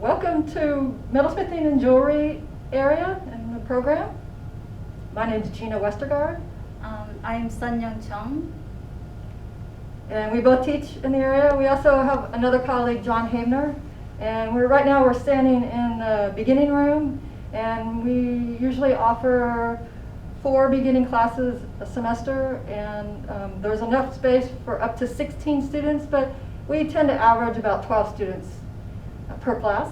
Welcome to Metalsmithing Jewelry area in the program. My name is Gina Westergard. I'm Sunyoung Cheong. And we both teach in the area. We also have another colleague, John Havener. And right now we're standing in the beginning room, and we usually offer 4 beginning classes a semester, and there's enough space for up to 16 students, but we tend to average about 12 students per class.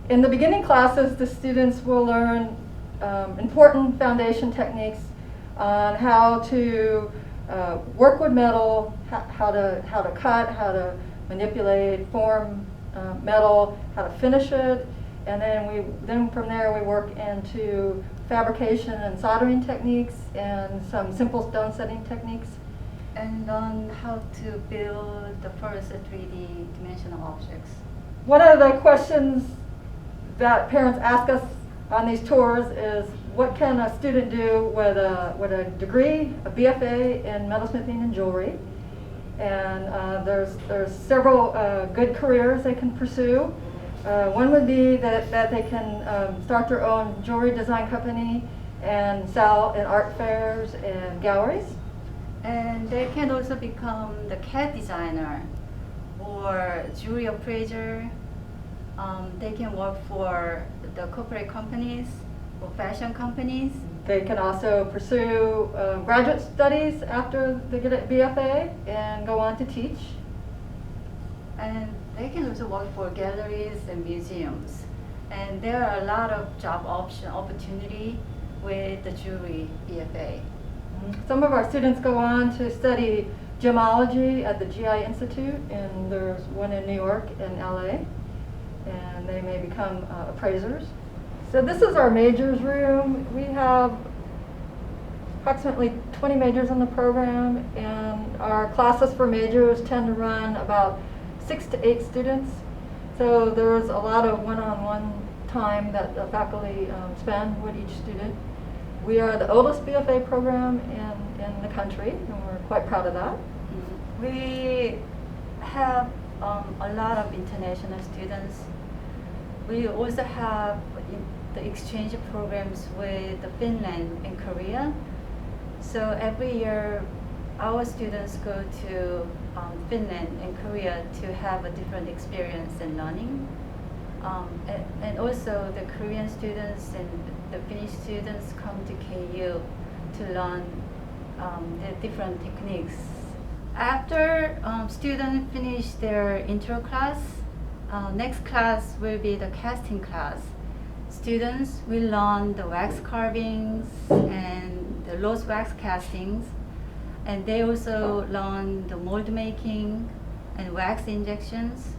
In the beginning classes, the students will learn important foundation techniques on how to work with metal, how to cut, how to manipulate, form metal, how to finish it, and then from there we work into fabrication and soldering techniques and some simple stone setting techniques. And on how to build the first 3D dimensional objects. One of the questions that parents ask us on these tours is, what can a student do with a degree, a BFA in metalsmithing and jewelry? And there's several good careers they can pursue. One would be that they can start their own jewelry design company and sell in art fairs and galleries. And they can also become the CAD designer or jewelry appraiser. They can work for the corporate companies or fashion companies. They can also pursue graduate studies after they get a BFA and go on to teach. And they can also work for galleries and museums. And there are a lot of job opportunity with the jewelry BFA. Some of our students go on to study gemology at the GI Institute, and there's one in New York and LA, and they may become appraisers. So this is our majors room. We have approximately 20 majors in the program, and our classes for majors tend to run about 6 to 8 students. So there's a lot of one-on-one time that the faculty spend with each student. We are the oldest BFA program in the country, and we're quite proud of that. We have a lot of international students. We also have the exchange programs with Finland and Korea. So every year, our students go to Finland and Korea to have a different experience in learning. And also the Korean students and the Finnish students come to KU to learn the different techniques. After students finish their intro class, next class will be the casting class. Students will learn the wax carvings and the rose wax castings, and they also learn the mold making and wax injections.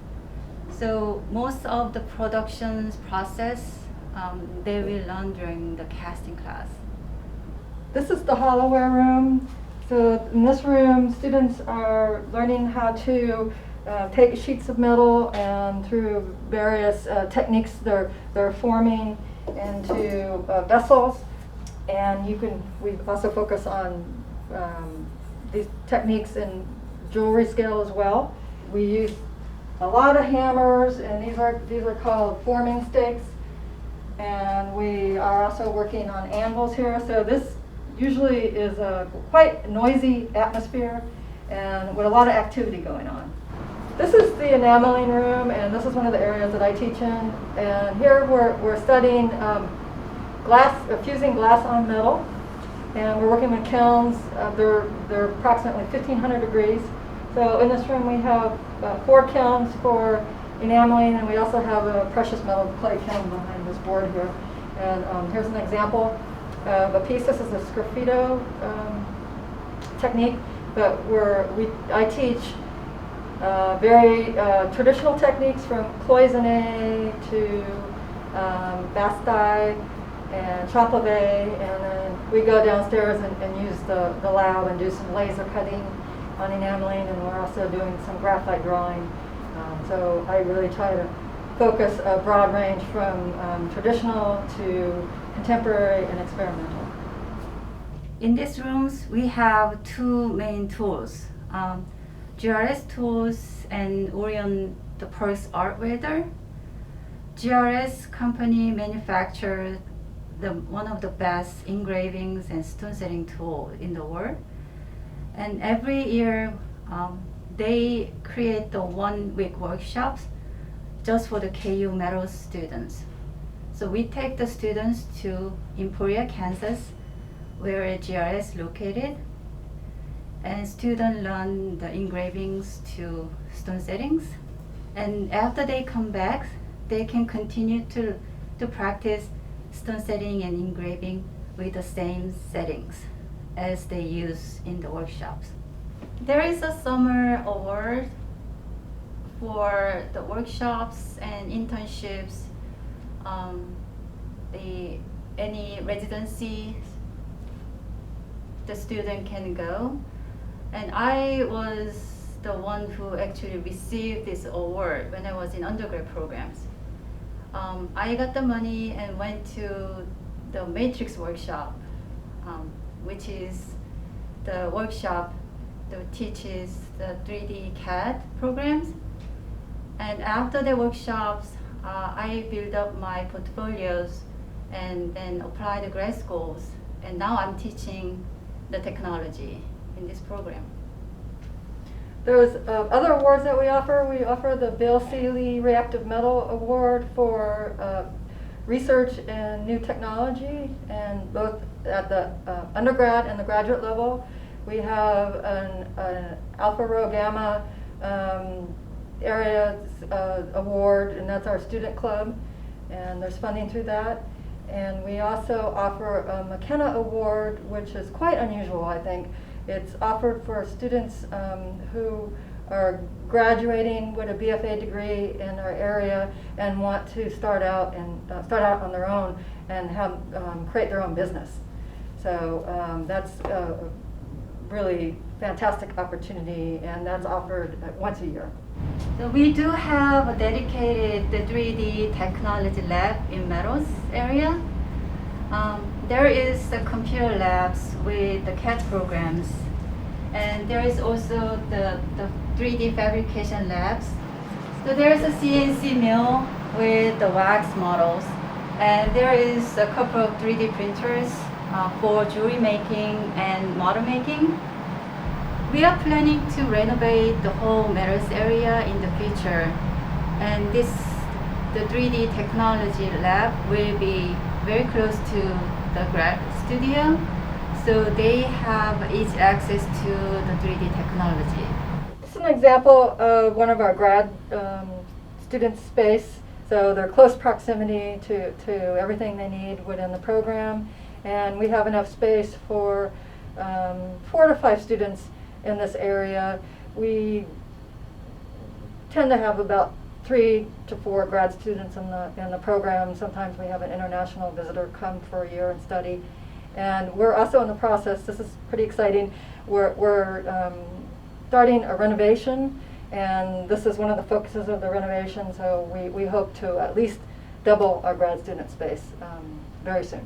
So most of the productions process they will learn during the casting class. This is the hollowware room. So in this room, students are learning how to take sheets of metal, and through various techniques they're forming into vessels. And we also focus on these techniques in jewelry scale as well. We use a lot of hammers, and these are called forming stakes. And we are also working on anvils here. So this usually is a quite noisy atmosphere and with a lot of activity going on. This is the enameling room, and this is one of the areas that I teach in. And here we're studying fusing glass on metal, and we're working with kilns. They're approximately 1,500 degrees. So in this room we have 4 kilns for enameling, and we also have a precious metal clay kiln behind this board here. And here's an example of a piece. This is a sgraffito technique, but I teach very traditional techniques from cloisonne to bastide and champlevé, and then we go downstairs and use the lab and do some laser cutting on enameling, and we're also doing some graphite drawing. So I really try to focus a broad range from traditional to contemporary and experimental. In these rooms, we have 2 main tools, GRS tools and Orion the Perks Art Weather. GRS company manufactured one of the best engravings and stone setting tool in the world. And every year they create the 1 week workshops just for the KU Metals students. So we take the students to Emporia, Kansas, where GRS is located, and students learn the engravings to stone settings. And after they come back, they can continue to practice stone setting and engraving with the same settings as they use in the workshops. There is a summer award for the workshops and internships, any residency the student can go. And I was the one who actually received this award when I was in undergrad programs. I got the money and went to the Matrix workshop, which is the workshop that teaches the 3D CAD programs. And after the workshops, I built up my portfolios and then applied the grad schools. And now I'm teaching the technology in this program. There's other awards that we offer. We offer the Bill Seeley Reactive Metal Award for research in new technology, and both at the undergrad and the graduate level. We have an Alpha Rho Gamma area award, and that's our student club, and there's funding through that. And we also offer a McKenna Award, which is quite unusual, I think. It's offered for students who are graduating with a BFA degree in our area and want to start out on their own and have create their own business. So that's a really fantastic opportunity, and that's offered once a year. So we do have a dedicated 3D technology lab in metals area. There is the computer labs with the CAD programs, and there is also the 3D fabrication labs. So there is a CNC mill with the wax models, and there is a couple of 3D printers for jewelry making and model making. We are planning to renovate the whole metals area in the future, and the 3D technology lab will be very close to the grad studio, so they have easy access to the 3D technology. This is an example of one of our grad student space. So they're close proximity to everything they need within the program, and we have enough space for 4 to 5 students in this area. We tend to have about 3 to 4 grad students in the program. Sometimes we have an international visitor come for a year and study. And we're also in the process, this is pretty exciting, we're starting a renovation, and this is one of the focuses of the renovation, so we hope to at least double our grad student space very soon.